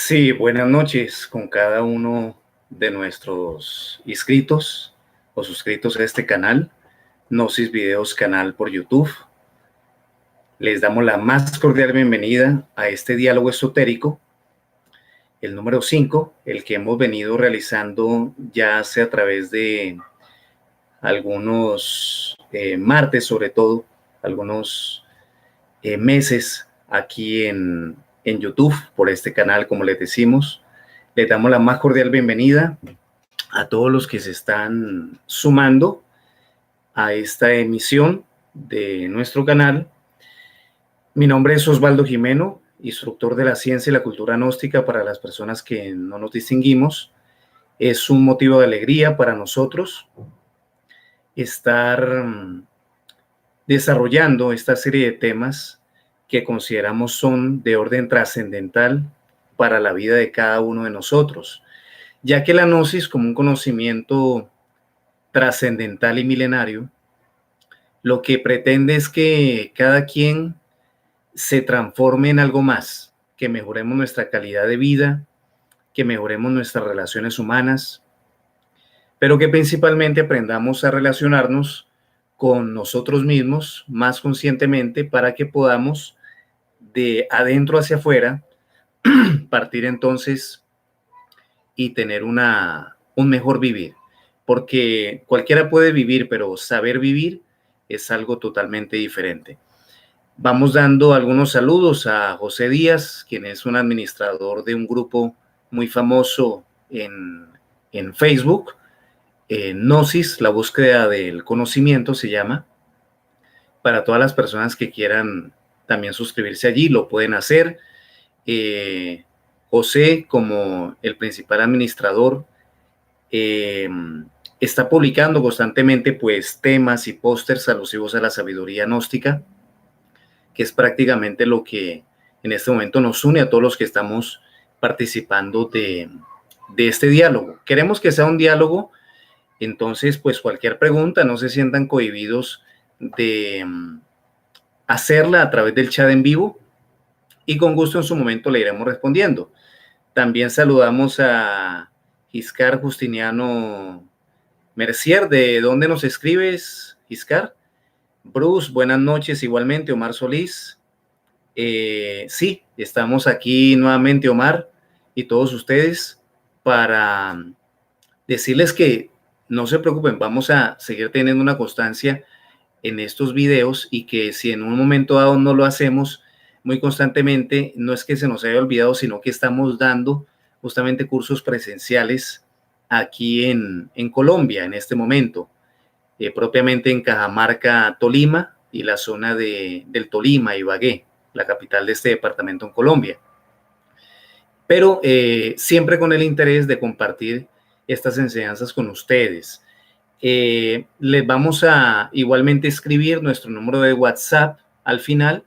Sí, buenas noches con cada uno de nuestros inscritos o suscritos a este canal, Gnosis Videos canal por YouTube. Les damos la más cordial bienvenida a este diálogo esotérico, el número 5, el que hemos venido realizando ya hace a través de algunos martes, sobre todo, algunos meses aquí en YouTube, por este canal, como les decimos. Les damos la más cordial bienvenida a todos los que se están sumando a esta emisión de nuestro canal. Mi nombre es Osvaldo Jimeno, instructor de la ciencia y la cultura gnóstica para las personas que no nos distinguimos. Es un motivo de alegría para nosotros estar desarrollando esta serie de temas que consideramos son de orden trascendental para la vida de cada uno de nosotros, ya que la gnosis, como un conocimiento trascendental y milenario, lo que pretende es que cada quien se transforme en algo más, que mejoremos nuestra calidad de vida, que mejoremos nuestras relaciones humanas, pero que principalmente aprendamos a relacionarnos con nosotros mismos más conscientemente para que podamos de adentro hacia afuera partir entonces y tener un mejor vivir, porque cualquiera puede vivir, pero saber vivir es algo totalmente diferente. Vamos dando algunos saludos a José Díaz, quien es un administrador de un grupo muy famoso en Facebook, Gnosis, la búsqueda del conocimiento se llama. Para todas las personas que quieran también suscribirse allí, lo pueden hacer. José, como el principal administrador, está publicando constantemente pues temas y pósters alusivos a la sabiduría gnóstica, que es prácticamente lo que en este momento nos une a todos los que estamos participando de este diálogo. Queremos que sea un diálogo, entonces pues cualquier pregunta, no se sientan cohibidos de hacerla a través del chat en vivo y con gusto en su momento le iremos respondiendo. También saludamos a Giscar Justiniano Mercier. ¿De dónde nos escribes, Giscar? Bruce, buenas noches igualmente. Omar Solís. Sí, estamos aquí nuevamente, Omar, y todos ustedes, para decirles que no se preocupen, vamos a seguir teniendo una constancia en estos videos y que si en un momento dado no lo hacemos muy constantemente, no es que se nos haya olvidado, sino que estamos dando justamente cursos presenciales aquí en Colombia en este momento, propiamente en Cajamarca, Tolima y la zona del Tolima, Ibagué, la capital de este departamento en Colombia. Pero siempre con el interés de compartir estas enseñanzas con ustedes. Les vamos a igualmente escribir nuestro número de WhatsApp al final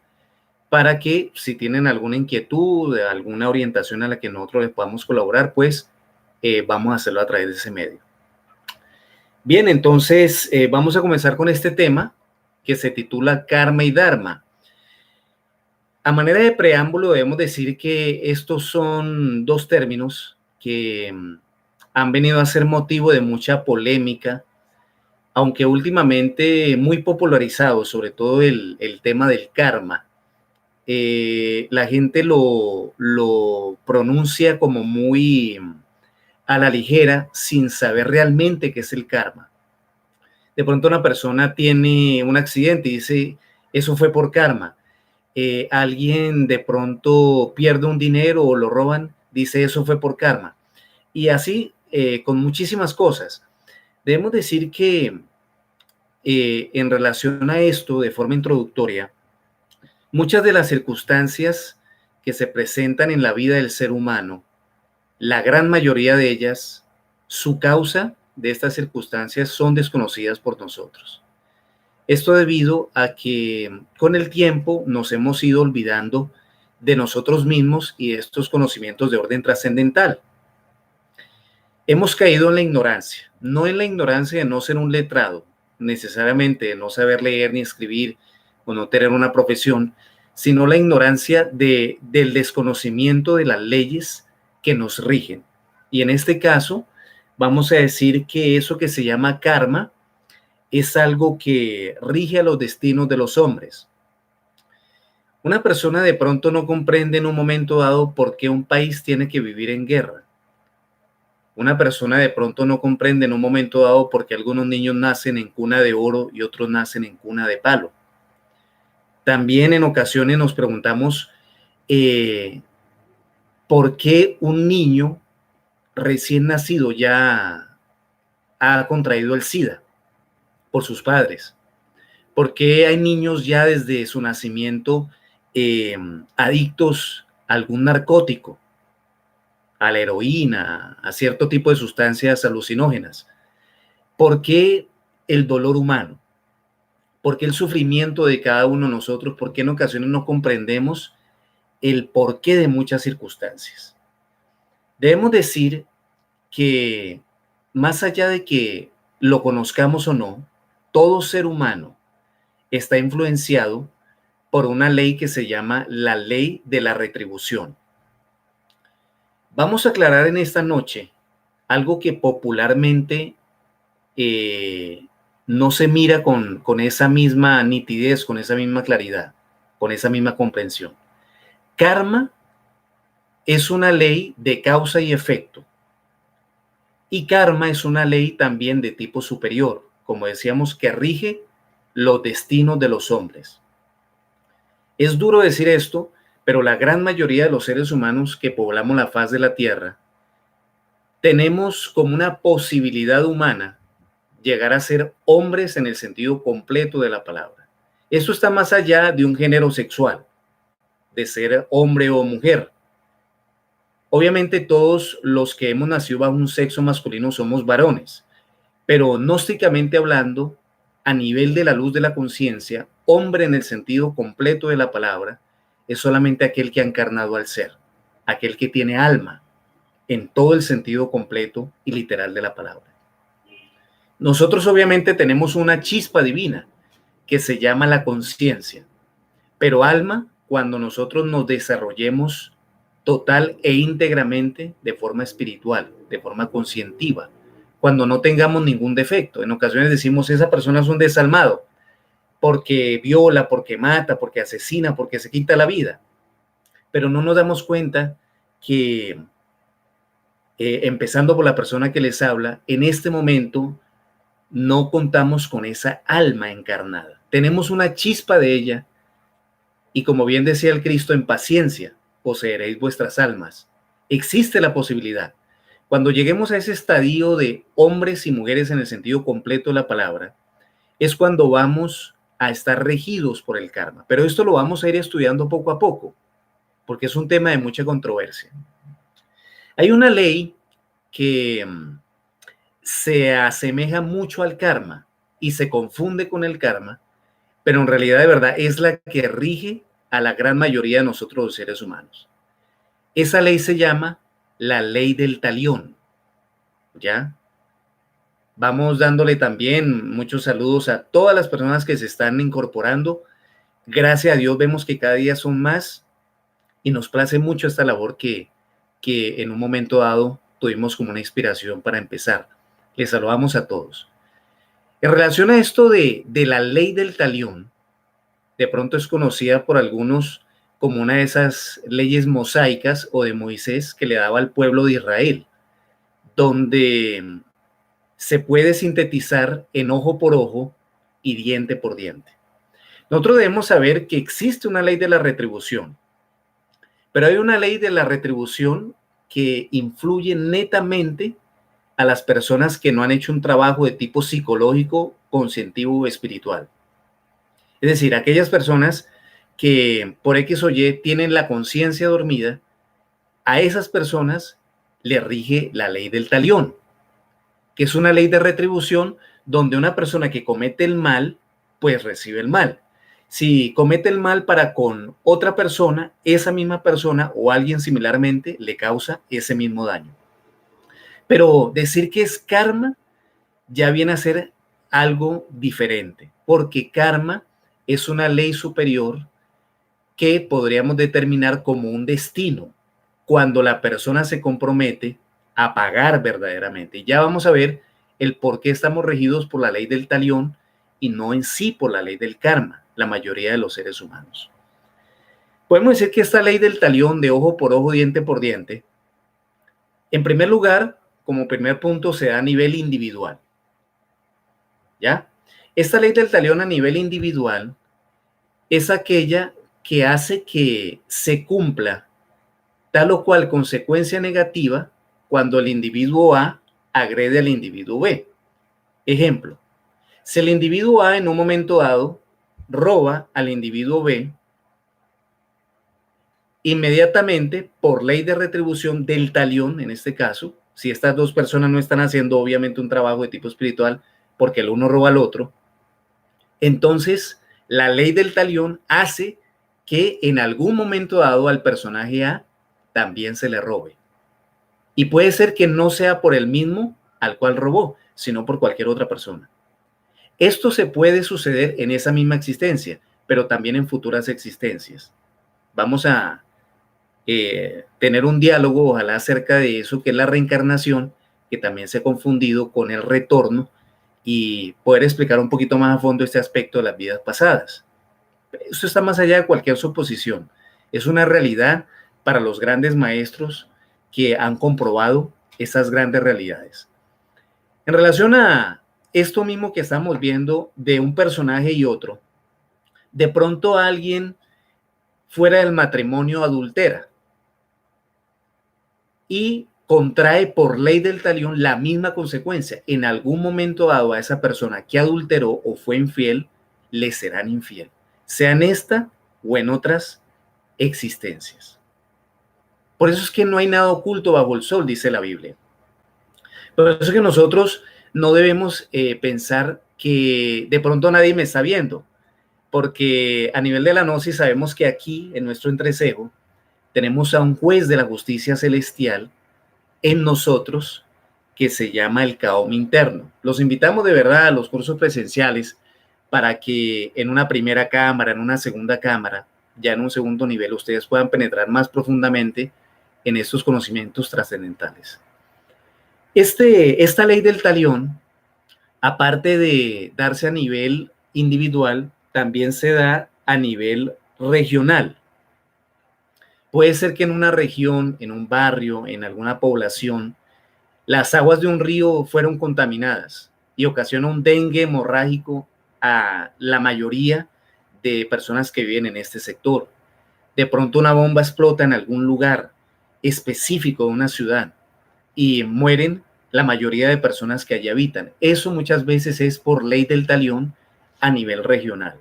para que si tienen alguna inquietud, alguna orientación a la que nosotros les podamos colaborar, pues vamos a hacerlo a través de ese medio. Bien, entonces vamos a comenzar con este tema que se titula Karma y Dharma. A manera de preámbulo debemos decir que estos son dos términos que han venido a ser motivo de mucha polémica, aunque últimamente muy popularizado, sobre todo el tema del karma. La gente lo pronuncia como muy a la ligera, sin saber realmente qué es el karma. De pronto una persona tiene un accidente y dice, eso fue por karma. Alguien de pronto pierde un dinero o lo roban, dice, eso fue por karma. Y así con muchísimas cosas. Debemos decir que en relación a esto, de forma introductoria, muchas de las circunstancias que se presentan en la vida del ser humano, la gran mayoría de ellas, su causa de estas circunstancias son desconocidas por nosotros. Esto debido a que con el tiempo nos hemos ido olvidando de nosotros mismos y de estos conocimientos de orden trascendental. Hemos caído en la ignorancia, no en la ignorancia de no ser un letrado, necesariamente de no saber leer ni escribir o no tener una profesión, sino la ignorancia del desconocimiento de las leyes que nos rigen. Y en este caso, vamos a decir que eso que se llama karma es algo que rige a los destinos de los hombres. Una persona de pronto no comprende en un momento dado por qué un país tiene que vivir en guerra. Una persona de pronto no comprende en un momento dado por qué algunos niños nacen en cuna de oro y otros nacen en cuna de palo. También en ocasiones nos preguntamos por qué un niño recién nacido ya ha contraído el SIDA por sus padres. ¿Por qué hay niños ya desde su nacimiento adictos a algún narcótico, a la heroína, a cierto tipo de sustancias alucinógenas? ¿Por qué el dolor humano? ¿Por qué el sufrimiento de cada uno de nosotros? ¿Por qué en ocasiones no comprendemos el porqué de muchas circunstancias? Debemos decir que más allá de que lo conozcamos o no, todo ser humano está influenciado por una ley que se llama la ley de la retribución. Vamos a aclarar en esta noche algo que popularmente no se mira con esa misma nitidez, con esa misma claridad, con esa misma comprensión. Karma es una ley de causa y efecto. Y karma es una ley también de tipo superior, como decíamos, que rige los destinos de los hombres. Es duro decir esto, pero la gran mayoría de los seres humanos que poblamos la faz de la Tierra tenemos como una posibilidad humana llegar a ser hombres en el sentido completo de la palabra. Eso está más allá de un género sexual, de ser hombre o mujer. Obviamente todos los que hemos nacido bajo un sexo masculino somos varones, pero gnósticamente hablando, a nivel de la luz de la conciencia, hombre en el sentido completo de la palabra es solamente aquel que ha encarnado al ser, aquel que tiene alma en todo el sentido completo y literal de la palabra. Nosotros obviamente tenemos una chispa divina que se llama la conciencia, pero alma cuando nosotros nos desarrollemos total e íntegramente de forma espiritual, de forma conscientiva, cuando no tengamos ningún defecto. En ocasiones decimos, esa persona es un desalmado, porque viola, porque mata, porque asesina, porque se quita la vida. Pero no nos damos cuenta que, empezando por la persona que les habla, en este momento no contamos con esa alma encarnada. Tenemos una chispa de ella y como bien decía el Cristo, en paciencia poseeréis vuestras almas. Existe la posibilidad. Cuando lleguemos a ese estadio de hombres y mujeres en el sentido completo de la palabra, es cuando vamos a estar regidos por el karma. Pero esto lo vamos a ir estudiando poco a poco, porque es un tema de mucha controversia. Hay una ley que se asemeja mucho al karma y se confunde con el karma, pero en realidad de verdad es la que rige a la gran mayoría de nosotros los seres humanos. Esa ley se llama la ley del talión, ¿ya? Vamos dándole también muchos saludos a todas las personas que se están incorporando. Gracias a Dios vemos que cada día son más y nos place mucho esta labor que en un momento dado tuvimos como una inspiración para empezar. Les saludamos a todos. En relación a esto de la ley del talión, de pronto es conocida por algunos como una de esas leyes mosaicas o de Moisés que le daba al pueblo de Israel, donde se puede sintetizar en ojo por ojo y diente por diente. Nosotros debemos saber que existe una ley de la retribución, pero hay una ley de la retribución que influye netamente a las personas que no han hecho un trabajo de tipo psicológico, conscientivo o espiritual. Es decir, aquellas personas que por X o Y tienen la conciencia dormida, a esas personas le rige la ley del talión, que es una ley de retribución donde una persona que comete el mal, pues recibe el mal. Si comete el mal para con otra persona, esa misma persona o alguien similarmente le causa ese mismo daño. Pero decir que es karma ya viene a ser algo diferente, porque karma es una ley superior que podríamos determinar como un destino, cuando la persona se compromete a pagar verdaderamente. Y ya vamos a ver el por qué estamos regidos por la ley del talión y no en sí por la ley del karma, la mayoría de los seres humanos. Podemos decir que esta ley del talión de ojo por ojo, diente por diente, en primer lugar, como primer punto, se da a nivel individual. ¿Ya? Esta ley del talión a nivel individual es aquella que hace que se cumpla tal o cual consecuencia negativa cuando el individuo A agrede al individuo B. Ejemplo, si el individuo A en un momento dado roba al individuo B, inmediatamente, por ley de retribución del talión, en este caso, si estas dos personas no están haciendo obviamente un trabajo de tipo espiritual, porque el uno roba al otro, entonces la ley del talión hace que en algún momento dado al personaje A también se le robe. Y puede ser que no sea por el mismo al cual robó, sino por cualquier otra persona. Esto se puede suceder en esa misma existencia, pero también en futuras existencias. Vamos a tener un diálogo, ojalá, acerca de eso, que es la reencarnación, que también se ha confundido con el retorno, y poder explicar un poquito más a fondo este aspecto de las vidas pasadas. Esto está más allá de cualquier suposición. Es una realidad para los grandes maestros que han comprobado esas grandes realidades. En relación a esto mismo que estamos viendo de un personaje y otro, de pronto alguien fuera del matrimonio adultera y contrae por ley del talión la misma consecuencia. En algún momento dado a esa persona que adulteró o fue infiel, le serán infiel, sea en esta o en otras existencias. Por eso es que no hay nada oculto bajo el sol, dice la Biblia. Por eso es que nosotros no debemos pensar que de pronto nadie me está viendo, porque a nivel de la gnosis sabemos que aquí, en nuestro entrecejo, tenemos a un juez de la justicia celestial en nosotros que se llama el Caom interno. Los invitamos de verdad a los cursos presenciales para que en una primera cámara, en una segunda cámara, ya en un segundo nivel, ustedes puedan penetrar más profundamente en estos conocimientos trascendentales. Esta ley del talión, aparte de darse a nivel individual, también se da a nivel regional. Puede ser que en una región, en un barrio, en alguna población, las aguas de un río fueron contaminadas y ocasiona un dengue hemorrágico a la mayoría de personas que viven en este sector. De pronto una bomba explota en algún lugar específico de una ciudad y mueren la mayoría de personas que allí habitan. Eso muchas veces es por ley del talión a nivel regional.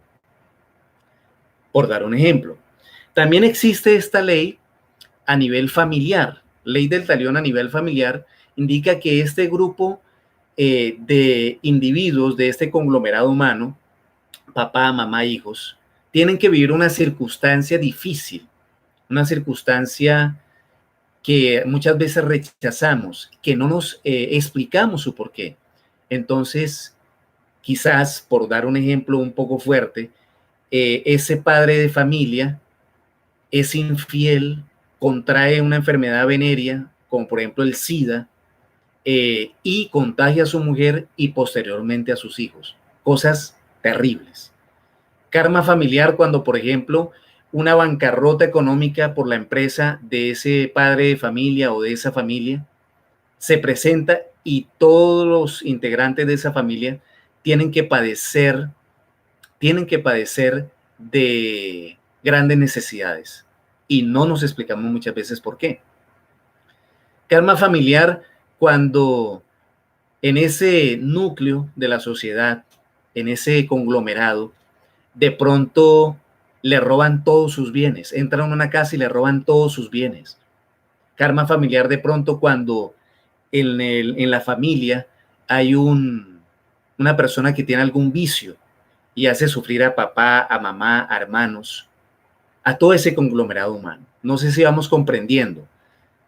Por dar un ejemplo. También existe esta ley a nivel familiar. Ley del talión a nivel familiar indica que este grupo de individuos de este conglomerado humano, papá, mamá, hijos, tienen que vivir una circunstancia difícil, una circunstancia que muchas veces rechazamos, que no nos explicamos su porqué. Entonces, quizás, por dar un ejemplo un poco fuerte, ese padre de familia es infiel, contrae una enfermedad venérea, como por ejemplo el SIDA, y contagia a su mujer y posteriormente a sus hijos. Cosas terribles. Karma familiar cuando, por ejemplo, una bancarrota económica por la empresa de ese padre de familia o de esa familia se presenta y todos los integrantes de esa familia tienen que padecer de grandes necesidades y no nos explicamos muchas veces por qué. Karma familiar cuando en ese núcleo de la sociedad, en ese conglomerado, de pronto le roban todos sus bienes, entran a una casa y le roban todos sus bienes. Karma familiar de pronto cuando en la familia hay una persona que tiene algún vicio y hace sufrir a papá, a mamá, a hermanos, a todo ese conglomerado humano. No sé si vamos comprendiendo.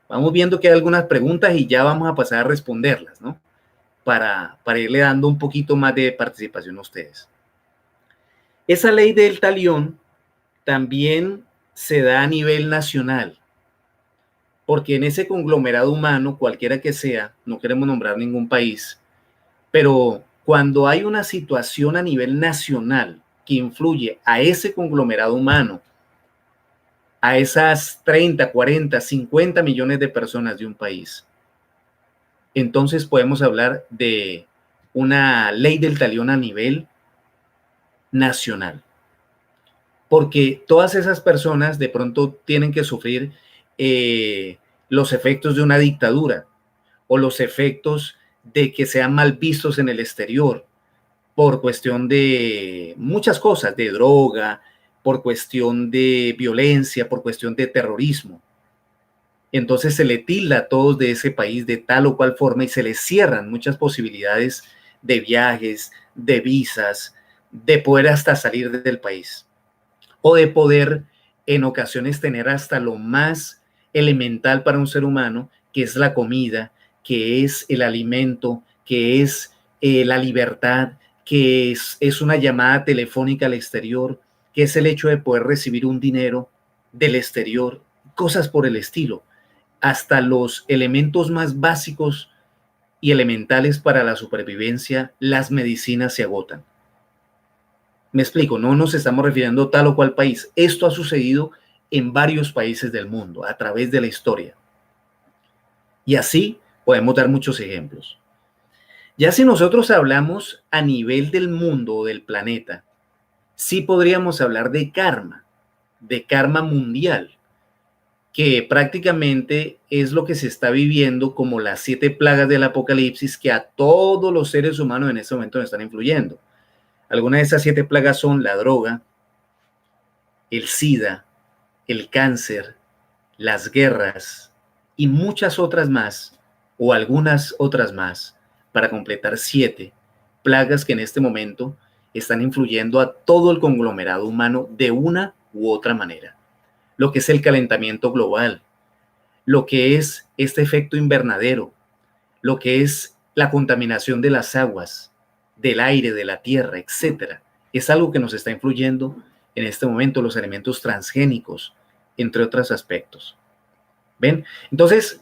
Vamos viendo que hay algunas preguntas y ya vamos a pasar a responderlas, ¿no? Para irle dando un poquito más de participación a ustedes. Esa ley del talión también se da a nivel nacional. porque en ese conglomerado humano, cualquiera que sea, no queremos nombrar ningún país, pero cuando hay una situación a nivel nacional que influye a ese conglomerado humano, a esas 30, 40, 50 millones de personas de un país, entonces podemos hablar de una ley del talión a nivel nacional. Porque todas esas personas de pronto tienen que sufrir los efectos de una dictadura o los efectos de que sean mal vistos en el exterior por cuestión de muchas cosas, de droga, por cuestión de violencia, por cuestión de terrorismo. Entonces se le tilda a todos de ese país de tal o cual forma y se les cierran muchas posibilidades de viajes, de visas, de poder hasta salir del país o de poder en ocasiones tener hasta lo más elemental para un ser humano, que es la comida, que es el alimento, que es la libertad, que es una llamada telefónica al exterior, que es el hecho de poder recibir un dinero del exterior, cosas por el estilo. Hasta los elementos más básicos y elementales para la supervivencia, las medicinas se agotan. Me explico, no nos estamos refiriendo a tal o cual país. Esto ha sucedido en varios países del mundo a través de la historia. Y así podemos dar muchos ejemplos. Ya si nosotros hablamos a nivel del mundo o del planeta, sí podríamos hablar de karma mundial, que prácticamente es lo que se está viviendo como las 7 plagas del apocalipsis que a todos los seres humanos en este momento nos están influyendo. Algunas de esas 7 plagas son la droga, el SIDA, el cáncer, las guerras y muchas otras más, o algunas otras más, para completar 7 plagas que en este momento están influyendo a todo el conglomerado humano de una u otra manera. Lo que es el calentamiento global, lo que es este efecto invernadero, lo que es la contaminación de las aguas, del aire, de la tierra, etcétera. Es algo que nos está influyendo en este momento, los elementos transgénicos, entre otros aspectos. ¿Ven? Entonces,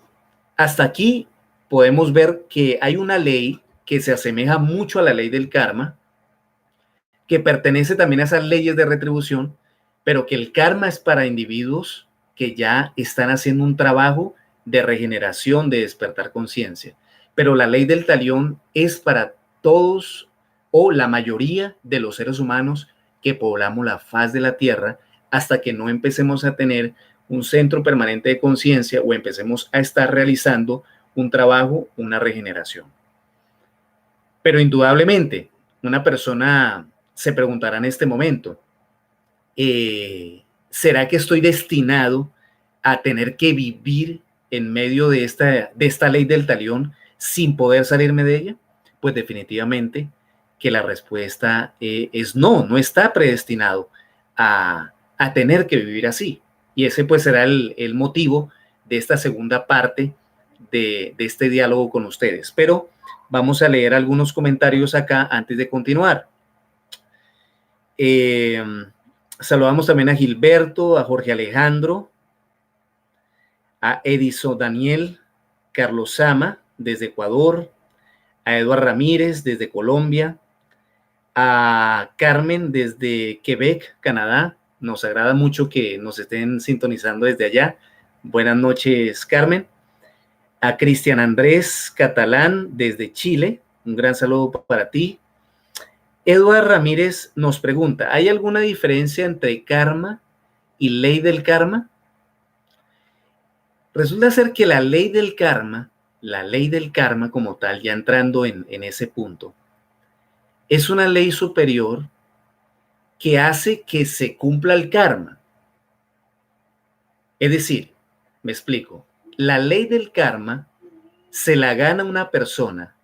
hasta aquí podemos ver que hay una ley que se asemeja mucho a la ley del karma, que pertenece también a esas leyes de retribución, pero que el karma es para individuos que ya están haciendo un trabajo de regeneración, de despertar conciencia. Pero la ley del talión es para todos o la mayoría de los seres humanos que poblamos la faz de la tierra hasta que no empecemos a tener un centro permanente de conciencia o empecemos a estar realizando un trabajo, una regeneración. Pero indudablemente, una persona se preguntará en este momento, ¿será que estoy destinado a tener que vivir en medio de esta ley del talión sin poder salirme de ella? Pues definitivamente que la respuesta es no, no está predestinado a tener que vivir así. Y ese pues será el motivo de esta segunda parte de este diálogo con ustedes. Pero vamos a leer algunos comentarios acá antes de continuar. Saludamos también a Gilberto, a Jorge Alejandro, a Edison Daniel, Carlos Sama desde Ecuador, a Eduardo Ramírez desde Colombia, a Carmen desde Quebec, Canadá. Nos agrada mucho que nos estén sintonizando desde allá. Buenas noches, Carmen. A Cristian Andrés Catalán desde Chile. Un gran saludo para ti. Eduardo Ramírez nos pregunta, ¿hay alguna diferencia entre karma y ley del karma? Resulta ser que la ley del karma como tal, ya entrando en ese punto, es una ley superior que hace que se cumpla el karma. Es decir, me explico, la ley del karma se la gana una persona,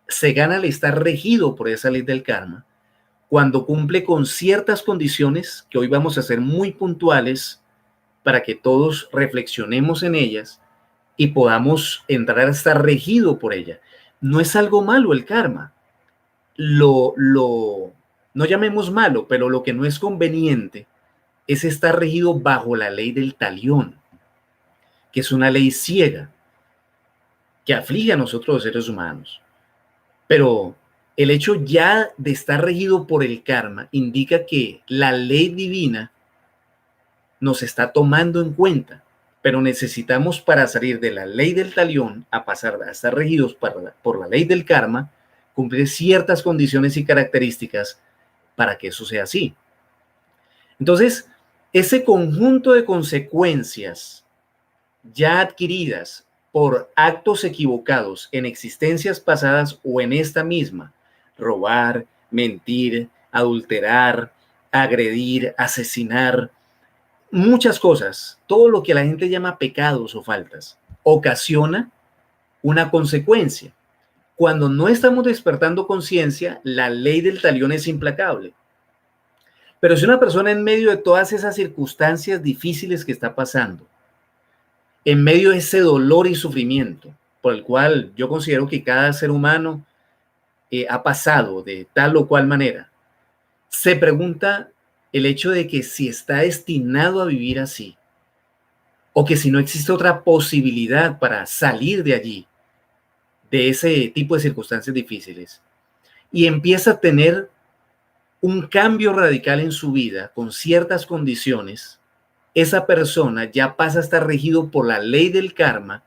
se gana al estar regido por esa ley del karma, cuando cumple con ciertas condiciones que hoy vamos a ser muy puntuales para que todos reflexionemos en ellas y podamos entrar a estar regido por ella. No es algo malo el karma. No llamemos malo, pero lo que no es conveniente es estar regido bajo la ley del talión, que es una ley ciega, que aflige a nosotros los seres humanos. Pero el hecho ya de estar regido por el karma indica que la ley divina nos está tomando en cuenta, pero necesitamos, para salir de la ley del talión a pasar a estar regidos por la ley del karma, cumplir ciertas condiciones y características para que eso sea así. Entonces, ese conjunto de consecuencias ya adquiridas por actos equivocados en existencias pasadas o en esta misma, robar, mentir, adulterar, agredir, asesinar, muchas cosas, todo lo que la gente llama pecados o faltas, ocasiona una consecuencia. Cuando no estamos despertando conciencia, la ley del talión es implacable. Pero si una persona en medio de todas esas circunstancias difíciles que está pasando, en medio de ese dolor y sufrimiento, por el cual yo considero que cada ser humano ha pasado de tal o cual manera, se pregunta el hecho de que si está destinado a vivir así, o que si no existe otra posibilidad para salir de allí, de ese tipo de circunstancias difíciles, y empieza a tener un cambio radical en su vida con ciertas condiciones, esa persona ya pasa a estar regido por la ley del karma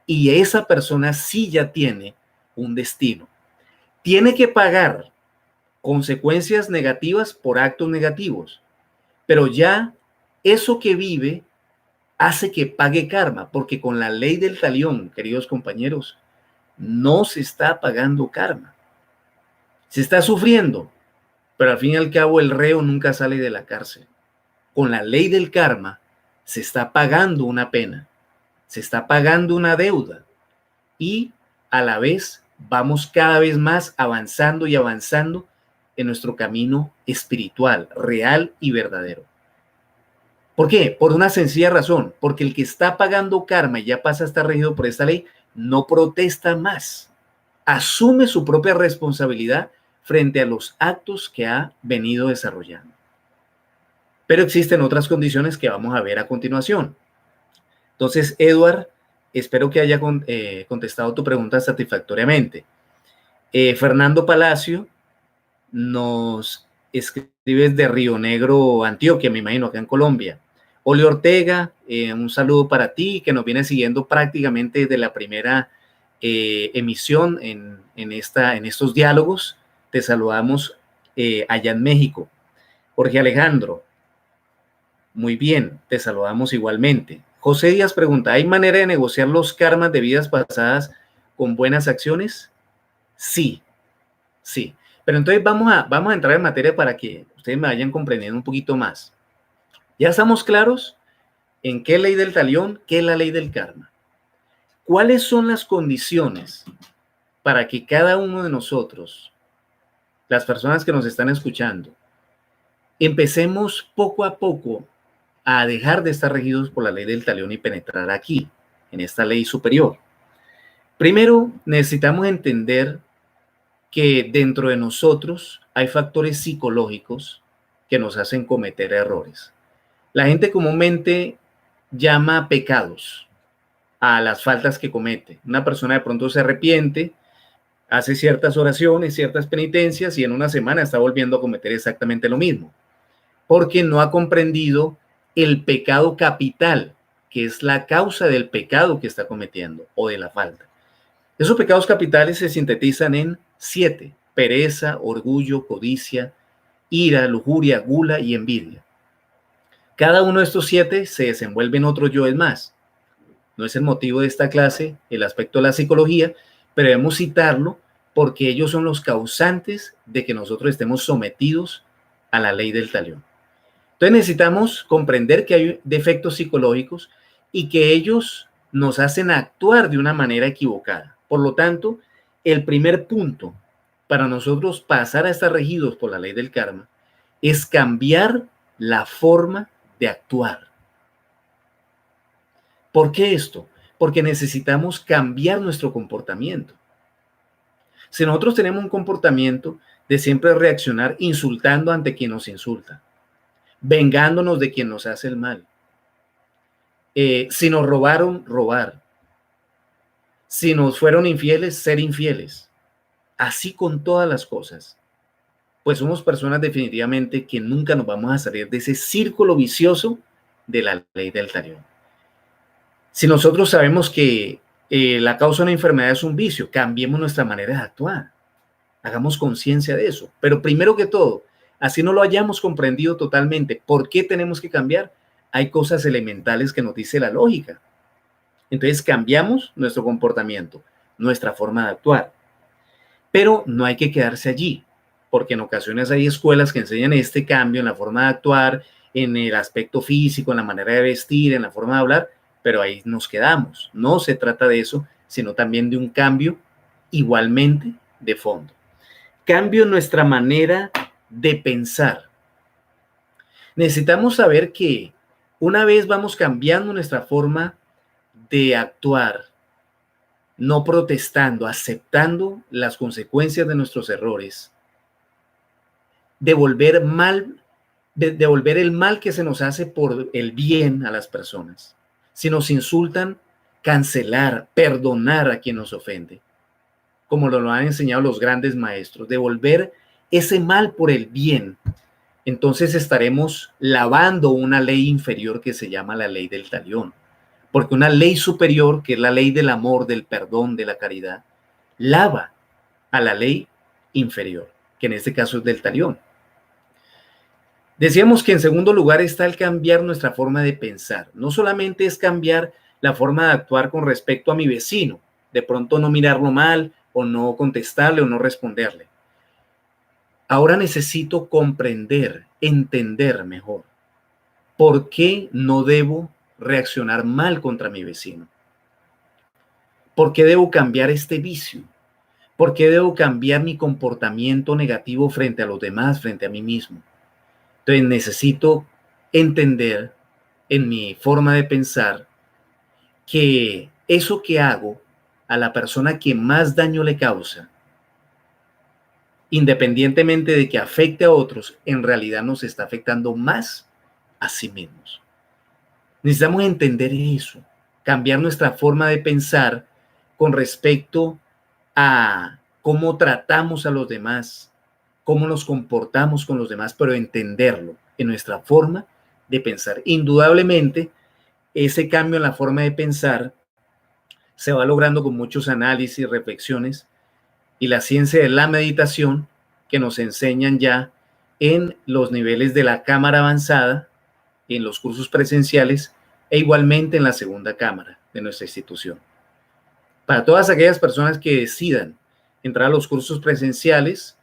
y esa persona sí ya tiene un destino. Tiene que pagar consecuencias negativas por actos negativos, pero ya eso que vive hace que pague karma, porque con la ley del talión, queridos compañeros, no se está pagando karma. Se está sufriendo, pero al fin y al cabo el reo nunca sale de la cárcel. Con la ley del karma se está pagando una pena, se está pagando una deuda y a la vez vamos cada vez más avanzando y avanzando en nuestro camino espiritual, real y verdadero. ¿Por qué? Por una sencilla razón, porque el que está pagando karma y ya pasa a estar regido por esta ley, no protesta más, asume su propia responsabilidad frente a los actos que ha venido desarrollando. Pero existen otras condiciones que vamos a ver a continuación. Entonces, Edward, espero que haya contestado tu pregunta satisfactoriamente. Fernando Palacio nos escribe de Río Negro, Antioquia, me imagino, acá en Colombia. Ole Ortega, un saludo para ti, que nos viene siguiendo prácticamente desde la primera emisión en estos diálogos. Te saludamos allá en México. Jorge Alejandro, muy bien, te saludamos igualmente. José Díaz pregunta, ¿hay manera de negociar los karmas de vidas pasadas con buenas acciones? Sí, sí. Pero entonces vamos a entrar en materia para que ustedes me vayan comprendiendo un poquito más. Ya estamos claros en qué ley del talión, qué es la ley del karma. ¿Cuáles son las condiciones para que cada uno de nosotros, las personas que nos están escuchando, empecemos poco a poco a dejar de estar regidos por la ley del talión y penetrar aquí, en esta ley superior? Primero, necesitamos entender que dentro de nosotros hay factores psicológicos que nos hacen cometer errores. La gente comúnmente llama pecados a las faltas que comete. Una persona de pronto se arrepiente, hace ciertas oraciones, ciertas penitencias y en una semana está volviendo a cometer exactamente lo mismo, porque no ha comprendido el pecado capital, que es la causa del pecado que está cometiendo o de la falta. Esos pecados capitales se sintetizan en 7: pereza, orgullo, codicia, ira, lujuria, gula y envidia. Cada uno de estos 7 se desenvuelve en otros yoes más. No es el motivo de esta clase, el aspecto de la psicología, pero debemos citarlo porque ellos son los causantes de que nosotros estemos sometidos a la ley del talión. Entonces necesitamos comprender que hay defectos psicológicos y que ellos nos hacen actuar de una manera equivocada. Por lo tanto, el primer punto para nosotros pasar a estar regidos por la ley del karma es cambiar la forma de actuar. ¿Por qué esto? Porque necesitamos cambiar nuestro comportamiento. Si nosotros tenemos un comportamiento de siempre reaccionar insultando ante quien nos insulta, vengándonos de quien nos hace el mal, Si nos robaron, robar. Si nos fueron infieles, ser infieles. Así con todas las cosas. Pues somos personas definitivamente que nunca nos vamos a salir de ese círculo vicioso de la ley del talión. Si nosotros sabemos que la causa de una enfermedad es un vicio, cambiemos nuestra manera de actuar. Hagamos conciencia de eso. Pero primero que todo, así no lo hayamos comprendido totalmente, ¿por qué tenemos que cambiar? Hay cosas elementales que nos dice la lógica. Entonces cambiamos nuestro comportamiento, nuestra forma de actuar. Pero no hay que quedarse allí, porque en ocasiones hay escuelas que enseñan este cambio en la forma de actuar, en el aspecto físico, en la manera de vestir, en la forma de hablar, pero ahí nos quedamos. No se trata de eso, sino también de un cambio igualmente de fondo. Cambio en nuestra manera de pensar. Necesitamos saber que una vez vamos cambiando nuestra forma de actuar, no protestando, aceptando las consecuencias de nuestros errores, devolver el mal que se nos hace por el bien a las personas. Si nos insultan, cancelar, perdonar a quien nos ofende, como lo han enseñado los grandes maestros, devolver ese mal por el bien. Entonces estaremos lavando una ley inferior que se llama la ley del talión. Porque una ley superior, que es la ley del amor, del perdón, de la caridad, lava a la ley inferior, que en este caso es del talión. Decíamos que en segundo lugar está el cambiar nuestra forma de pensar. No solamente es cambiar la forma de actuar con respecto a mi vecino, de pronto no mirarlo mal o no contestarle o no responderle. Ahora necesito comprender, entender mejor por qué no debo reaccionar mal contra mi vecino. ¿Por qué debo cambiar este vicio? ¿Por qué debo cambiar mi comportamiento negativo frente a los demás, frente a mí mismo? Entonces necesito entender en mi forma de pensar que eso que hago a la persona que más daño le causa, independientemente de que afecte a otros, en realidad nos está afectando más a sí mismos. Necesitamos entender eso, cambiar nuestra forma de pensar con respecto a cómo tratamos a los demás, cómo nos comportamos con los demás, pero entenderlo en nuestra forma de pensar. Indudablemente, ese cambio en la forma de pensar se va logrando con muchos análisis, reflexiones y la ciencia de la meditación que nos enseñan ya en los niveles de la cámara avanzada, en los cursos presenciales e igualmente en la segunda cámara de nuestra institución. Para todas aquellas personas que decidan entrar a los cursos presenciales,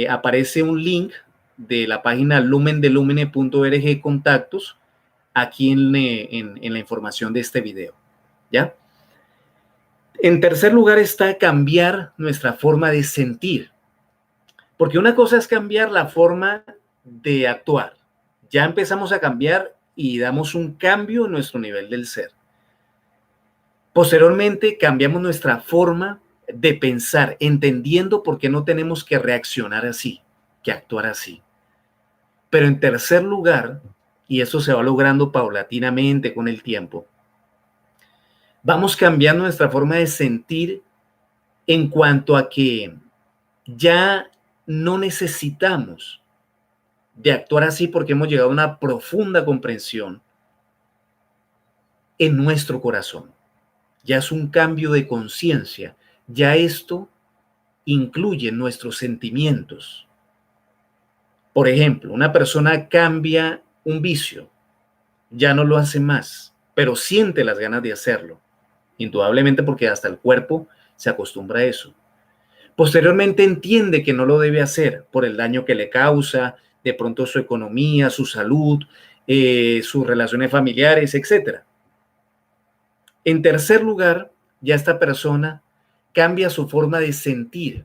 aparece un link de la página lumendelumine.org contactos aquí en la información de este video. ¿Ya? En tercer lugar está cambiar nuestra forma de sentir. Porque una cosa es cambiar la forma de actuar. Ya empezamos a cambiar y damos un cambio en nuestro nivel del ser. Posteriormente cambiamos nuestra forma de pensar, entendiendo por qué no tenemos que reaccionar así, que actuar así. Pero en tercer lugar, y eso se va logrando paulatinamente con el tiempo, vamos cambiando nuestra forma de sentir en cuanto a que ya no necesitamos de actuar así porque hemos llegado a una profunda comprensión en nuestro corazón. Ya es un cambio de conciencia. Ya esto incluye nuestros sentimientos. Por ejemplo, una persona cambia un vicio, ya no lo hace más, pero siente las ganas de hacerlo, indudablemente porque hasta el cuerpo se acostumbra a eso. Posteriormente entiende que no lo debe hacer por el daño que le causa, de pronto su economía, su salud, sus relaciones familiares, etc. En tercer lugar, ya esta persona cambia su forma de sentir,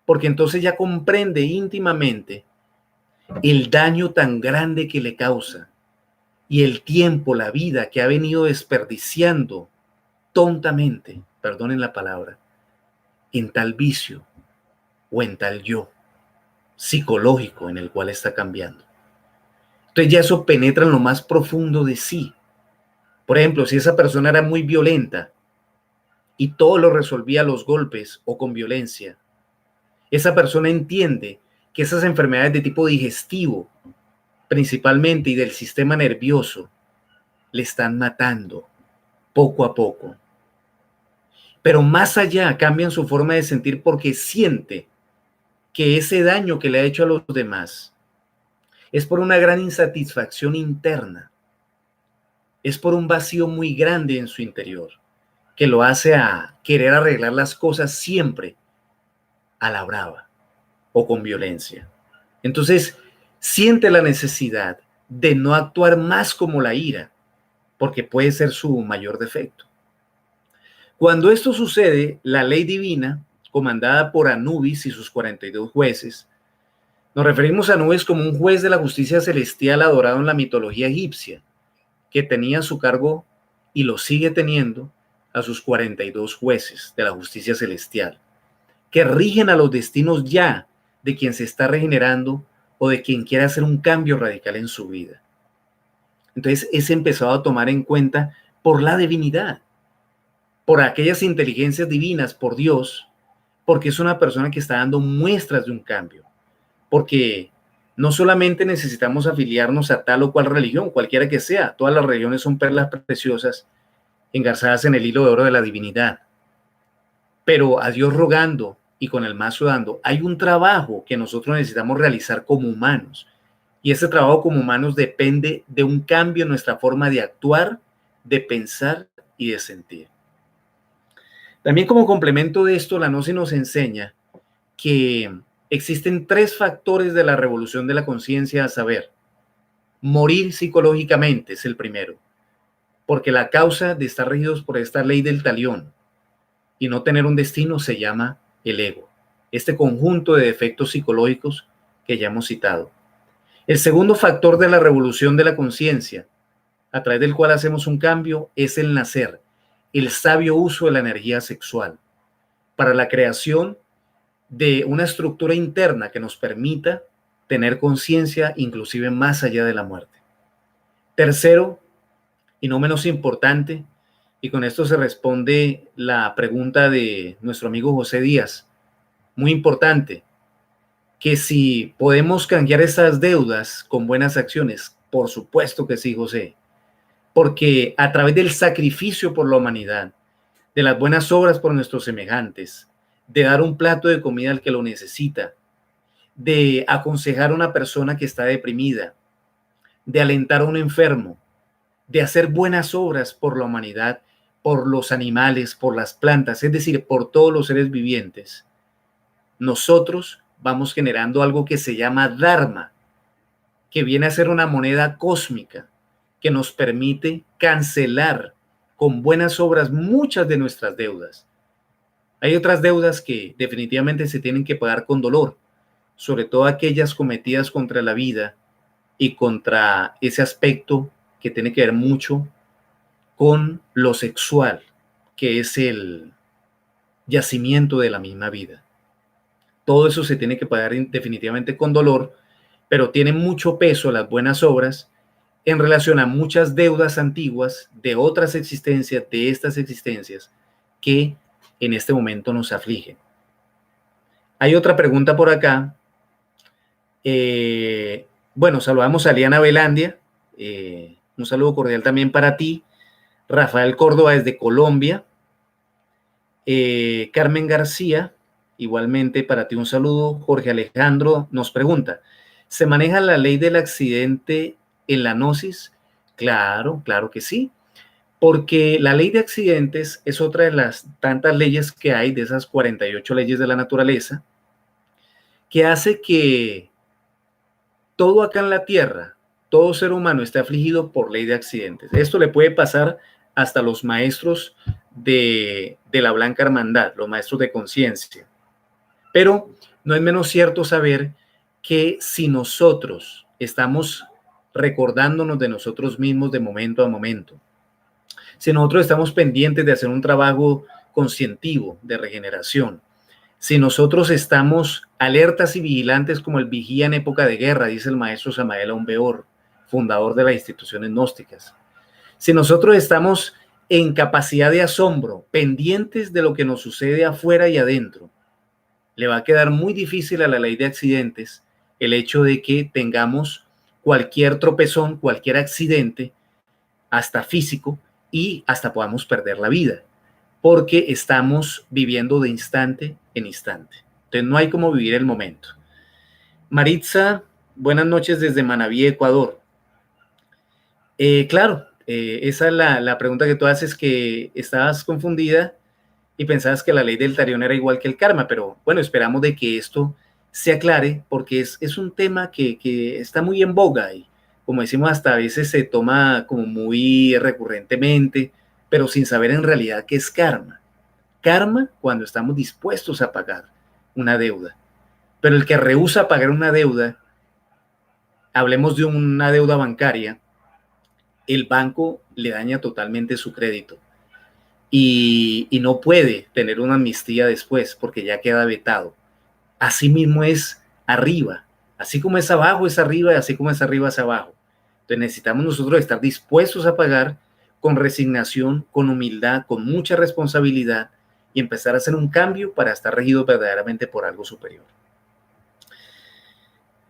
porque entonces ya comprende íntimamente el daño tan grande que le causa y el tiempo, la vida que ha venido desperdiciando tontamente, perdonen la palabra, en tal vicio o en tal yo psicológico en el cual está cambiando. Entonces ya eso penetra en lo más profundo de sí. Por ejemplo, si esa persona era muy violenta y todo lo resolvía a los golpes o con violencia, esa persona entiende que esas enfermedades de tipo digestivo, principalmente, y del sistema nervioso, le están matando poco a poco. Pero más allá, cambian su forma de sentir porque siente que ese daño que le ha hecho a los demás es por una gran insatisfacción interna, es por un vacío muy grande en su interior, que lo hace a querer arreglar las cosas siempre a la brava o con violencia. Entonces, siente la necesidad de no actuar más como la ira, porque puede ser su mayor defecto. Cuando esto sucede, la ley divina, comandada por Anubis y sus 42 jueces, nos referimos a Anubis como un juez de la justicia celestial adorado en la mitología egipcia, que tenía a su cargo y lo sigue teniendo a sus 42 jueces de la justicia celestial, que rigen a los destinos ya de quien se está regenerando o de quien quiere hacer un cambio radical en su vida. Entonces es empezado a tomar en cuenta por la divinidad, por aquellas inteligencias divinas, por Dios, porque es una persona que está dando muestras de un cambio, porque no solamente necesitamos afiliarnos a tal o cual religión, cualquiera que sea, todas las religiones son perlas preciosas engarzadas en el hilo de oro de la divinidad, pero a Dios rogando y con el mazo dando, hay un trabajo que nosotros necesitamos realizar como humanos, y ese trabajo como humanos depende de un cambio en nuestra forma de actuar, de pensar y de sentir. También como complemento de esto, la Gnosis nos enseña que existen 3 factores de la revolución de la conciencia, a saber, morir psicológicamente es el primero, porque la causa de estar regidos por esta ley del talión y no tener un destino se llama el ego, este conjunto de defectos psicológicos que ya hemos citado. El segundo factor de la revolución de la conciencia, a través del cual hacemos un cambio, es el nacer, el sabio uso de la energía sexual para la creación de una estructura interna que nos permita tener conciencia inclusive más allá de la muerte. Tercero, y no menos importante, y con esto se responde la pregunta de nuestro amigo José Díaz, muy importante, que si podemos canjear esas deudas con buenas acciones, por supuesto que sí, José, porque a través del sacrificio por la humanidad, de las buenas obras por nuestros semejantes, de dar un plato de comida al que lo necesita, de aconsejar a una persona que está deprimida, de alentar a un enfermo, de hacer buenas obras por la humanidad, por los animales, por las plantas, es decir, por todos los seres vivientes, nosotros vamos generando algo que se llama Dharma, que viene a ser una moneda cósmica que nos permite cancelar con buenas obras muchas de nuestras deudas. Hay otras deudas que definitivamente se tienen que pagar con dolor, sobre todo aquellas cometidas contra la vida y contra ese aspecto que tiene que ver mucho con lo sexual, que es el yacimiento de la misma vida. Todo eso se tiene que pagar definitivamente con dolor, pero tiene mucho peso las buenas obras en relación a muchas deudas antiguas de otras existencias, de estas existencias, que en este momento nos afligen. Hay otra pregunta por acá. Bueno, saludamos a Liana Velandia. Un saludo cordial también para ti. Rafael Córdoba desde Colombia. Carmen García, igualmente para ti un saludo. Jorge Alejandro nos pregunta, ¿se maneja la ley del accidente en la gnosis? Claro, claro que sí, porque la ley de accidentes es otra de las tantas leyes que hay, de esas 48 leyes de la naturaleza, que hace que todo acá en la Tierra, todo ser humano esté afligido por ley de accidentes. Esto le puede pasar hasta los maestros de la Blanca Hermandad, los maestros de conciencia. Pero no es menos cierto saber que si nosotros estamos recordándonos de nosotros mismos de momento a momento, si nosotros estamos pendientes de hacer un trabajo conscientivo de regeneración, si nosotros estamos alertas y vigilantes como el vigía en época de guerra, dice el maestro Samael Aumbeor, fundador de las instituciones gnósticas. Si nosotros estamos en capacidad de asombro, pendientes de lo que nos sucede afuera y adentro, le va a quedar muy difícil a la ley de accidentes el hecho de que tengamos cualquier tropezón, cualquier accidente, hasta físico, y hasta podamos perder la vida, porque estamos viviendo de instante en instante. Entonces no hay como vivir el momento. Maritza, buenas noches desde Manabí, Ecuador. Claro, esa es la pregunta que tú haces, que estabas confundida y pensabas que la ley del talión era igual que el karma, pero bueno, esperamos de que esto se aclare, porque es un tema que está muy en boga y, como decimos, hasta a veces se toma como muy recurrentemente, pero sin saber en realidad qué es karma. Karma cuando estamos dispuestos a pagar una deuda, pero el que rehúsa pagar una deuda, hablemos de una deuda bancaria, el banco le daña totalmente su crédito y no puede tener una amnistía después porque ya queda vetado. Así mismo es arriba, así como es abajo es arriba y así como es arriba es abajo. Entonces necesitamos nosotros estar dispuestos a pagar con resignación, con humildad, con mucha responsabilidad y empezar a hacer un cambio para estar regido verdaderamente por algo superior.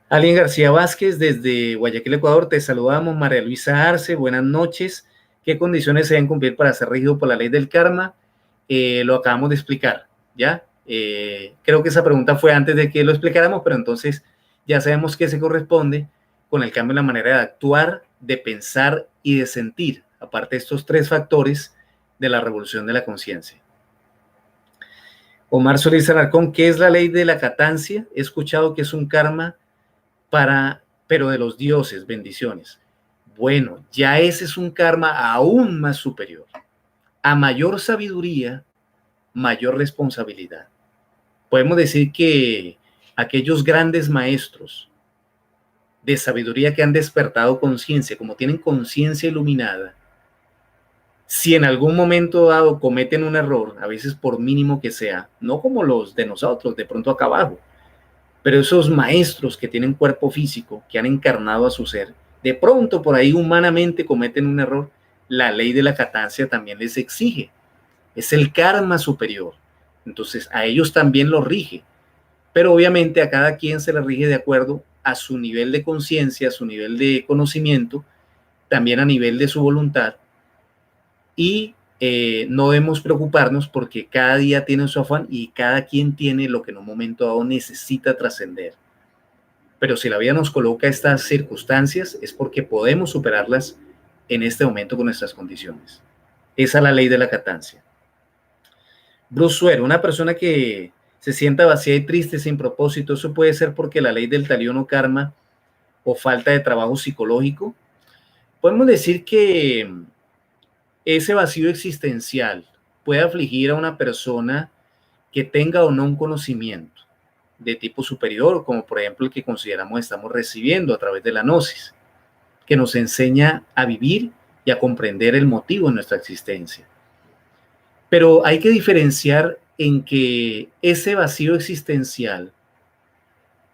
Alien García Vázquez, desde Guayaquil, Ecuador, te saludamos. María Luisa Arce, buenas noches. ¿Qué condiciones se deben cumplir para ser regido por la ley del karma? Lo acabamos de explicar, ¿ya? Creo que esa pregunta fue antes de que lo explicáramos, pero entonces ya sabemos que se corresponde con el cambio en la manera de actuar, de pensar y de sentir, aparte de estos tres factores de la revolución de la conciencia. Omar Solís Alarcón, ¿qué es la ley de la catancia? He escuchado que es un karma pero de los dioses, bendiciones. Bueno, ya ese es un karma aún más superior. A mayor sabiduría, mayor responsabilidad. Podemos decir que aquellos grandes maestros de sabiduría que han despertado conciencia, como tienen conciencia iluminada, si en algún momento dado cometen un error, a veces por mínimo que sea, no como los de nosotros, de pronto acá abajo, pero esos maestros que tienen cuerpo físico, que han encarnado a su ser, de pronto por ahí humanamente cometen un error, la ley de la catancia también les exige. Es el karma superior. Entonces a ellos también lo rige. Pero obviamente a cada quien se le rige de acuerdo a su nivel de conciencia, a su nivel de conocimiento, también a nivel de su voluntad. Y no debemos preocuparnos porque cada día tiene su afán y cada quien tiene lo que en un momento dado necesita trascender. Pero si la vida nos coloca estas circunstancias es porque podemos superarlas en este momento con nuestras condiciones. Esa es la ley de la catancia. Bruce Suero, una persona que se sienta vacía y triste sin propósito, ¿eso puede ser porque la ley del talión o karma o falta de trabajo psicológico? Podemos decir que ese vacío existencial puede afligir a una persona que tenga o no un conocimiento de tipo superior, como por ejemplo el que consideramos estamos recibiendo a través de la gnosis, que nos enseña a vivir y a comprender el motivo de nuestra existencia. Pero hay que diferenciar en que ese vacío existencial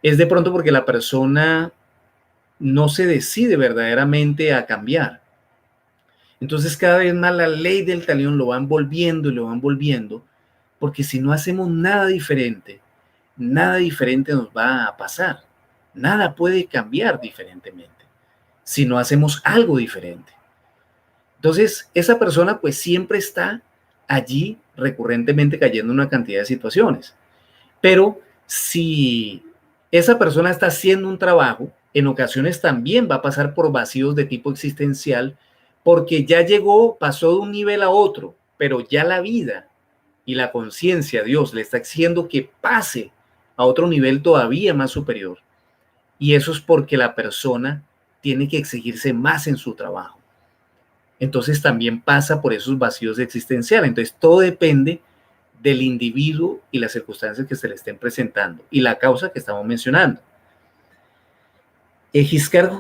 es de pronto porque la persona no se decide verdaderamente a cambiar. Entonces cada vez más la ley del talión lo va envolviendo y lo va envolviendo, porque si no hacemos nada diferente nos va a pasar. Nada puede cambiar diferentemente si no hacemos algo diferente. Entonces, esa persona pues siempre está allí recurrentemente cayendo en una cantidad de situaciones. Pero si esa persona está haciendo un trabajo, en ocasiones también va a pasar por vacíos de tipo existencial, porque ya llegó, pasó de un nivel a otro, pero ya la vida y la conciencia, Dios, le está haciendo que pase a otro nivel todavía más superior. Y eso es porque la persona tiene que exigirse más en su trabajo. Entonces también pasa por esos vacíos existenciales. Entonces todo depende del individuo y las circunstancias que se le estén presentando y la causa que estamos mencionando. Giscar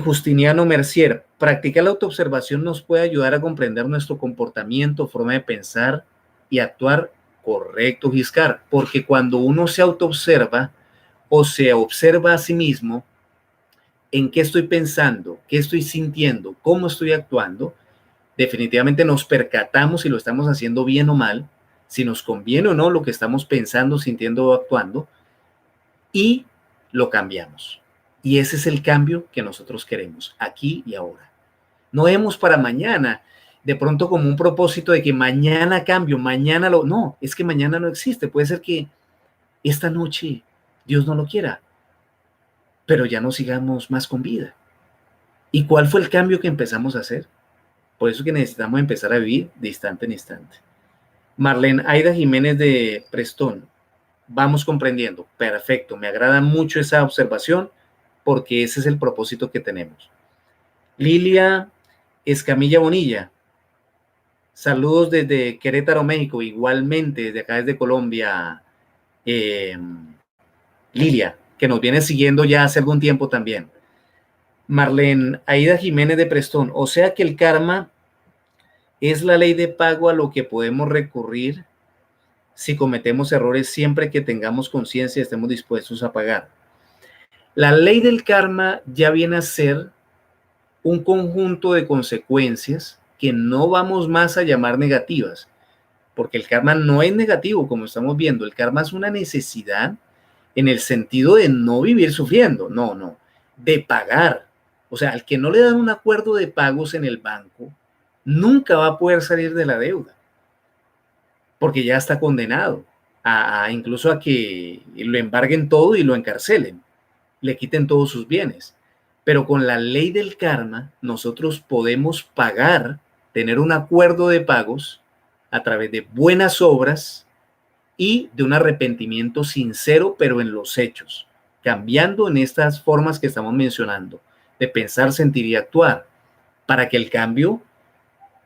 Justiniano Mercier, practicar la autoobservación nos puede ayudar a comprender nuestro comportamiento, forma de pensar y actuar. Correcto, Giscar, porque cuando uno se autoobserva o se observa a sí mismo, en qué estoy pensando, qué estoy sintiendo, cómo estoy actuando, definitivamente nos percatamos si lo estamos haciendo bien o mal, si nos conviene o no lo que estamos pensando, sintiendo o actuando, y lo cambiamos. Y ese es el cambio que nosotros queremos, aquí y ahora. No vemos para mañana, de pronto como un propósito de que mañana cambio, mañana lo... No, es que mañana no existe. Puede ser que esta noche Dios no lo quiera, pero ya no sigamos más con vida. ¿Y cuál fue el cambio que empezamos a hacer? Por eso que necesitamos empezar a vivir de instante en instante. Marlene Aida Jiménez de Prestón, vamos comprendiendo. Perfecto, me agrada mucho esa observación porque ese es el propósito que tenemos. Lilia Escamilla Bonilla, saludos desde Querétaro, México. Igualmente, desde acá, desde Colombia, Lilia, que nos viene siguiendo ya hace algún tiempo también. Marlene Aida Jiménez de Prestón, o sea que el karma es la ley de pago a lo que podemos recurrir si cometemos errores siempre que tengamos conciencia y estemos dispuestos a pagar. La ley del karma ya viene a ser un conjunto de consecuencias que no vamos más a llamar negativas, porque el karma no es negativo, como estamos viendo. El karma es una necesidad en el sentido de no vivir sufriendo, no, de pagar. O sea, al que no le dan un acuerdo de pagos en el banco, nunca va a poder salir de la deuda, porque ya está condenado incluso a que lo embarguen todo y lo encarcelen, le quiten todos sus bienes. Pero con la ley del karma, nosotros podemos pagar, tener un acuerdo de pagos a través de buenas obras y de un arrepentimiento sincero, pero en los hechos, cambiando en estas formas que estamos mencionando, de pensar, sentir y actuar, para que el cambio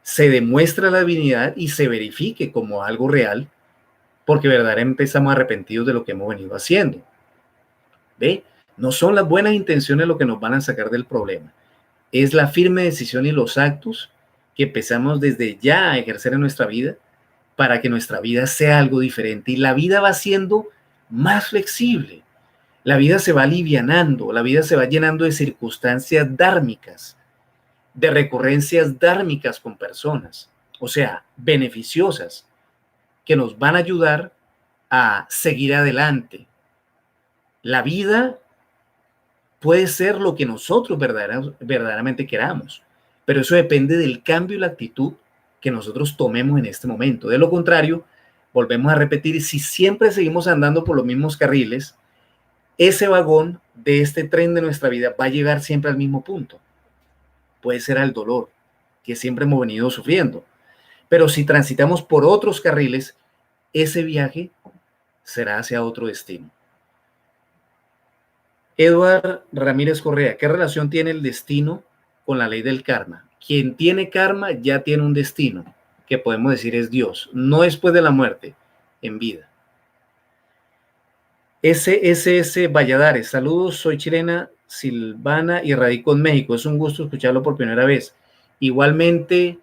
se demuestre a la divinidad y se verifique como algo real, porque verdaderamente estamos arrepentidos de lo que hemos venido haciendo. ¿Ve? No son las buenas intenciones lo que nos van a sacar del problema. Es la firme decisión y los actos que empezamos desde ya a ejercer en nuestra vida para que nuestra vida sea algo diferente. Y la vida va siendo más flexible. La vida se va alivianando, la vida se va llenando de circunstancias dármicas, de recurrencias dármicas con personas, o sea, beneficiosas, que nos van a ayudar a seguir adelante. La vida puede ser lo que nosotros verdaderamente queramos, pero eso depende del cambio y la actitud que nosotros tomemos en este momento. De lo contrario, volvemos a repetir, si siempre seguimos andando por los mismos carriles, ese vagón de este tren de nuestra vida va a llegar siempre al mismo punto. Puede ser al dolor que siempre hemos venido sufriendo. Pero si transitamos por otros carriles, ese viaje será hacia otro destino. Eduard Ramírez Correa, ¿qué relación tiene el destino con la ley del karma? Quien tiene karma ya tiene un destino, que podemos decir es Dios, no después de la muerte, en vida. SSS Valladares, saludos, soy chilena, Silvana y radico en México. Es un gusto escucharlo por primera vez. Igualmente,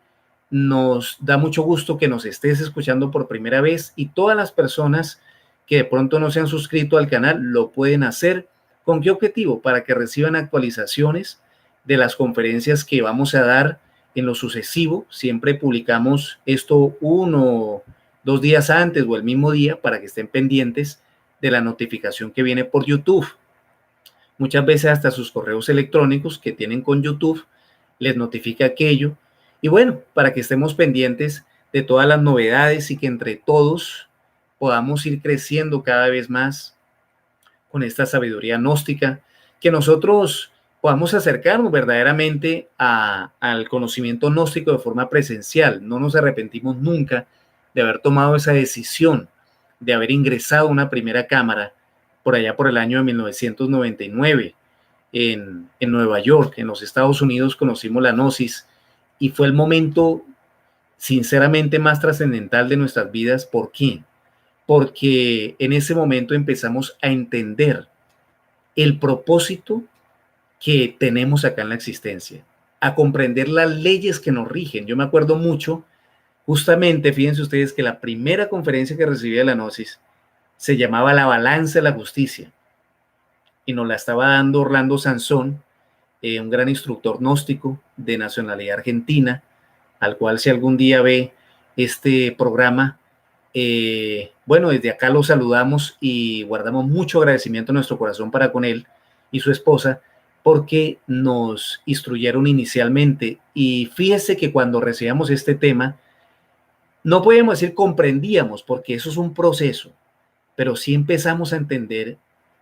nos da mucho gusto que nos estés escuchando por primera vez y todas las personas que de pronto no se han suscrito al canal lo pueden hacer. ¿Con qué objetivo? Para que reciban actualizaciones de las conferencias que vamos a dar en lo sucesivo. Siempre publicamos esto 1 o 2 días antes o el mismo día para que estén pendientes de la notificación que viene por YouTube. Muchas veces hasta sus correos electrónicos que tienen con YouTube les notifica aquello. Y bueno, para que estemos pendientes de todas las novedades y que entre todos podamos ir creciendo cada vez más con esta sabiduría gnóstica, que nosotros podamos acercarnos verdaderamente al conocimiento gnóstico de forma presencial. No nos arrepentimos nunca de haber tomado esa decisión, de haber ingresado a una primera cámara por allá por el año de 1999 en Nueva York, en los Estados Unidos, conocimos la gnosis y fue el momento sinceramente más trascendental de nuestras vidas. ¿Por qué? Porque en ese momento empezamos a entender el propósito que tenemos acá en la existencia, a comprender las leyes que nos rigen. Yo me acuerdo mucho, justamente, fíjense ustedes que la primera conferencia que recibí de la gnosis se llamaba La balanza de la justicia y nos la estaba dando Orlando Sansón un gran instructor gnóstico de nacionalidad argentina, al cual si algún día ve este programa, bueno, desde acá lo saludamos y guardamos mucho agradecimiento en nuestro corazón para con él y su esposa, porque nos instruyeron inicialmente. Y fíjese que cuando recibíamos este tema, no podemos decir comprendíamos, porque eso es un proceso, pero sí empezamos a entender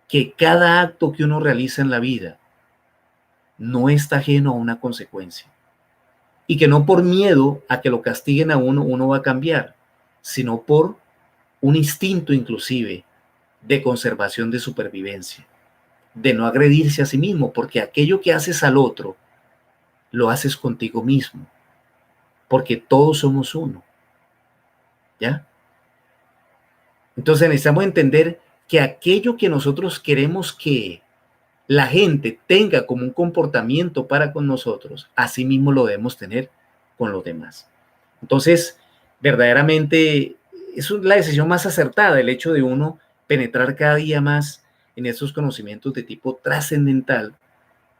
que cada acto que uno realiza en la vida no está ajeno a una consecuencia. Y que no por miedo a que lo castiguen a uno, uno va a cambiar, sino por un instinto inclusive de conservación, de supervivencia, de no agredirse a sí mismo, porque aquello que haces al otro, lo haces contigo mismo, porque todos somos uno, ¿ya? Entonces necesitamos entender que aquello que nosotros queremos que la gente tenga como un comportamiento para con nosotros, así mismo lo debemos tener con los demás. Entonces, verdaderamente es la decisión más acertada, el hecho de uno penetrar cada día más en estos conocimientos de tipo trascendental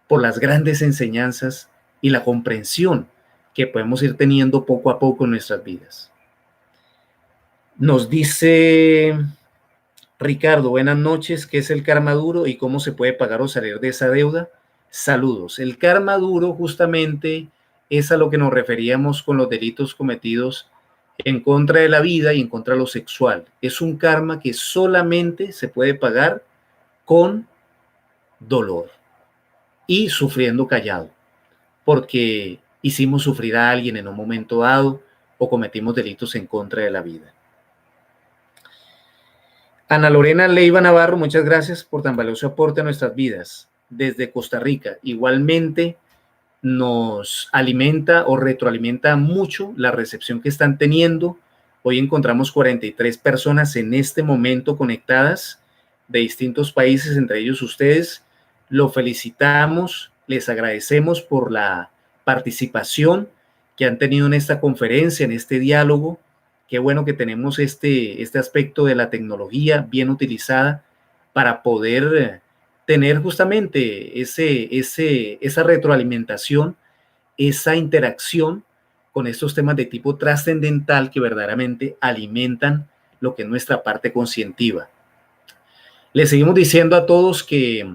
por las grandes enseñanzas y la comprensión que podemos ir teniendo poco a poco en nuestras vidas. Nos dice Ricardo, buenas noches, ¿qué es el karma duro y cómo se puede pagar o salir de esa deuda? Saludos. El karma duro justamente es a lo que nos referíamos con los delitos cometidos en contra de la vida y en contra de lo sexual. Es un karma que solamente se puede pagar con dolor y sufriendo callado, porque hicimos sufrir a alguien en un momento dado o cometimos delitos en contra de la vida. Ana Lorena Leiva Navarro, muchas gracias por tan valioso aporte a nuestras vidas desde Costa Rica. Igualmente nos alimenta o retroalimenta mucho la recepción que están teniendo. Hoy encontramos 43 personas en este momento conectadas de distintos países, entre ellos ustedes. Lo felicitamos, les agradecemos por la participación que han tenido en esta conferencia, en este diálogo. Qué bueno que tenemos este aspecto de la tecnología bien utilizada para poder tener justamente esa retroalimentación, esa interacción con estos temas de tipo trascendental que verdaderamente alimentan lo que es nuestra parte conscientiva. Les seguimos diciendo a todos que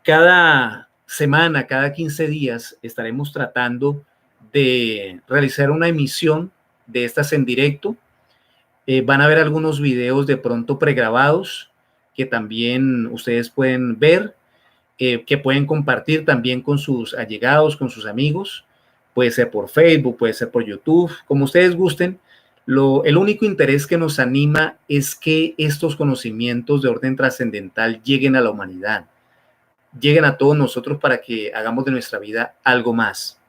cada semana, cada 15 días, estaremos tratando de realizar una emisión de estas en directo. Van a ver algunos videos de pronto pregrabados que también ustedes pueden ver, que pueden compartir también con sus allegados, con sus amigos. Puede ser por Facebook, puede ser por YouTube, como ustedes gusten. El único interés que nos anima es que estos conocimientos de orden trascendental lleguen a la humanidad, lleguen a todos nosotros para que hagamos de nuestra vida algo más.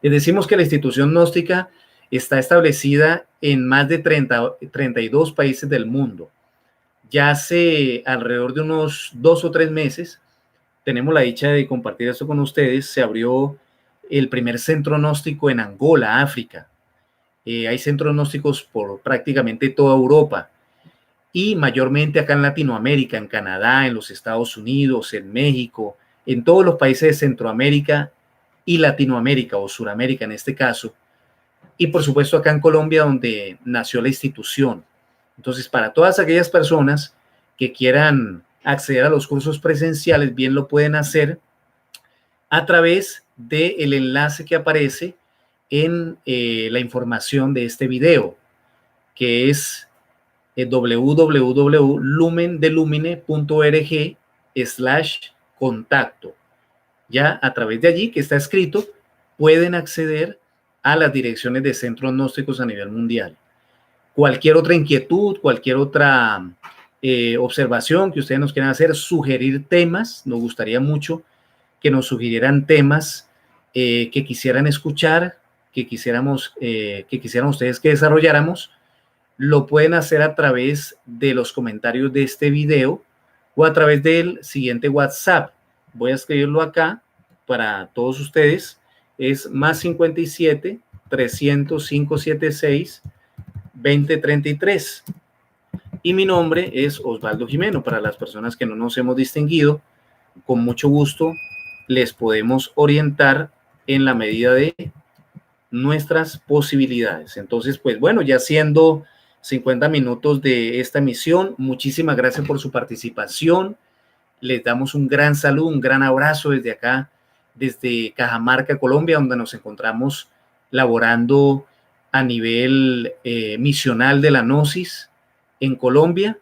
Les decimos que la institución gnóstica está establecida en más de 32 países del mundo. Ya hace alrededor de unos 2 o 3 meses tenemos la dicha de compartir esto con ustedes. Se abrió el primer centro gnóstico en Angola, África. Hay centros gnósticos por prácticamente toda Europa y mayormente acá en Latinoamérica, en Canadá, en los Estados Unidos, en México, en todos los países de Centroamérica y Latinoamérica o Suramérica en este caso. Y por supuesto acá en Colombia, donde nació la institución. Entonces, para todas aquellas personas que quieran acceder a los cursos presenciales, bien lo pueden hacer a través del enlace que aparece en la información de este video, que es www.lumendelumine.org/contacto. Ya a través de allí, que está escrito, pueden acceder a las direcciones de centros gnósticos a nivel mundial. Cualquier otra inquietud, cualquier otra observación que ustedes nos quieran hacer, sugerir temas, nos gustaría mucho que nos sugirieran temas que quisieran escuchar, que quisieran ustedes que desarrolláramos. Lo pueden hacer a través de los comentarios de este video o a través del siguiente WhatsApp. Voy a escribirlo acá para todos ustedes. Es más 57 300 576 2033. Y mi nombre es Osvaldo Jimeno. Para las personas que no nos hemos distinguido, con mucho gusto les podemos orientar en la medida de nuestras posibilidades. Entonces, pues bueno, ya siendo 50 minutos de esta emisión, muchísimas gracias por su participación. Les damos un gran saludo, un gran abrazo desde acá, desde Cajamarca, Colombia, donde nos encontramos laborando a nivel misional de la Gnosis en Colombia.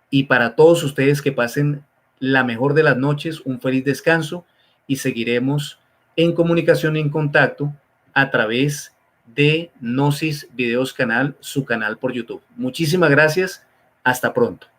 Y para todos ustedes que pasen la mejor de las noches, un feliz descanso y seguiremos en comunicación y en contacto a través de Gnosis Videos Canal, su canal por YouTube. Muchísimas gracias. Hasta pronto.